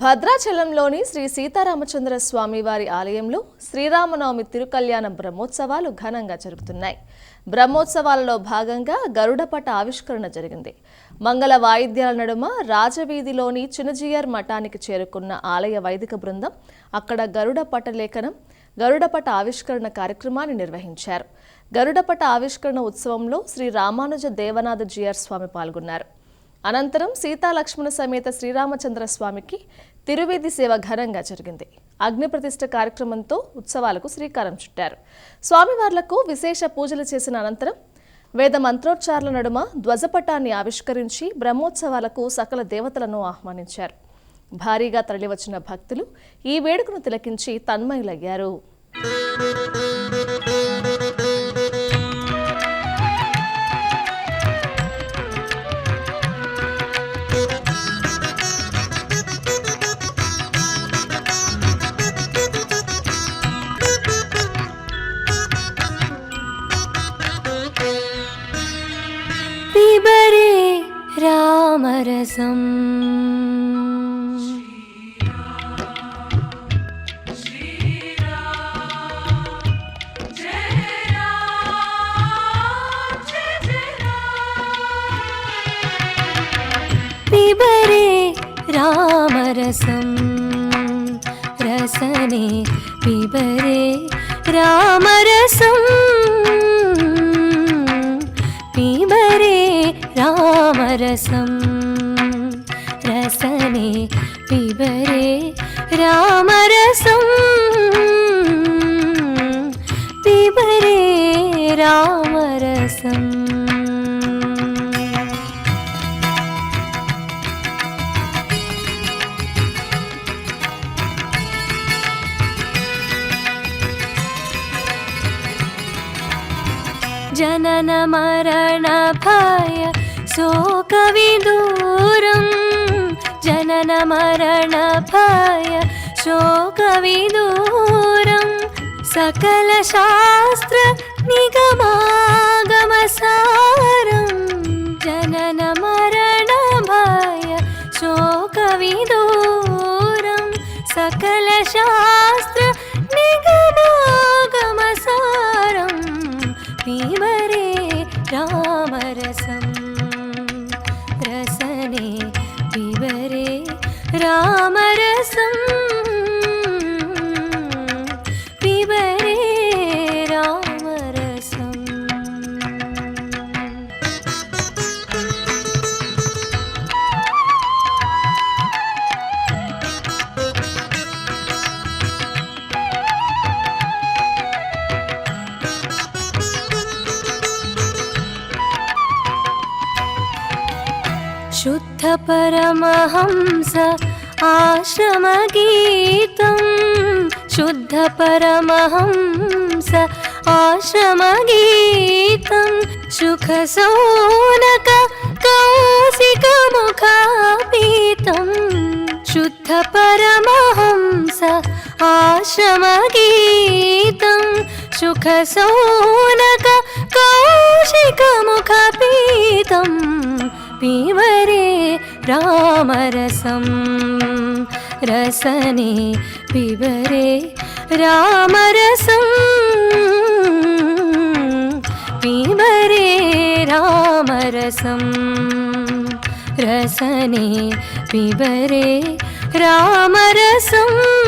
భద్రాచలంలోని శ్రీ సీతారామచంద్ర స్వామి వారి ఆలయంలో శ్రీరామనవమి తిరుకల్యాణ బ్రహ్మోత్సవాలు ఘనంగా జరుగుతున్నాయి. బ్రహ్మోత్సవాలలో భాగంగా గరుడపట ఆవిష్కరణ జరిగింది. మంగళ వాయిద్యాల నడుమ రాజవీధిలోని చినజియర్ మఠానికి చేరుకున్న ఆలయ వైదిక బృందం అక్కడ గరుడపట లేఖనం, గరుడపట ఆవిష్కరణ కార్యక్రమాన్ని నిర్వహించారు. గరుడపట ఆవిష్కరణ ఉత్సవంలో శ్రీ రామానుజ దేవనాథ జియర్ స్వామి పాల్గొన్నారు. అనంతరం సీతాలక్ష్మణ సమేత శ్రీరామచంద్ర స్వామికి తిరువీధి సేవ ఘనంగా జరిగింది. అగ్ని ప్రతిష్ఠ కార్యక్రమంతో ఉత్సవాలకు శ్రీకారం చుట్టారు. స్వామివార్లకు విశేష పూజలు చేసిన అనంతరం వేద మంత్రోచ్చారణ నడుమ ధ్వజపటాన్ని ఆవిష్కరించి బ్రహ్మోత్సవాలకు సకల దేవతలను ఆహ్వానించారు. భారీగా తరలివచ్చిన భక్తులు ఈ వేడుకను తిలకించి తన్మయులయ్యారు. पिबरे रामरसम् पिबरे रामरसम् रसने पिबरे रामरसम् पिबरे रामरसम् रसने पिबरे रामरसम् पिबरे रामरसम् जनन मरण भय शोकविदूरं जनन मरण भय शोकविदूरं सकल शास्त्र निगमागमसारं जनन मरण भय शोकविदूरं सकल शास्त्र निगमागमसारं पिबरे रामरसं रसने पिबरे रामरसं पिबरे रामरसम् शुद्ध परमहंस आश्रमगीतं शुद्ध परमहंस आश्रमगीतं सुखसौनक कौशिकमुखापीतं शुद्ध परमहंस आश्रमगीतं सुखसौनक कौशिकमुखापीतं पिबरे रामरसं रसने पिबरे रामरसं पिबरे रामरसं रसने पिबरे रामरसम्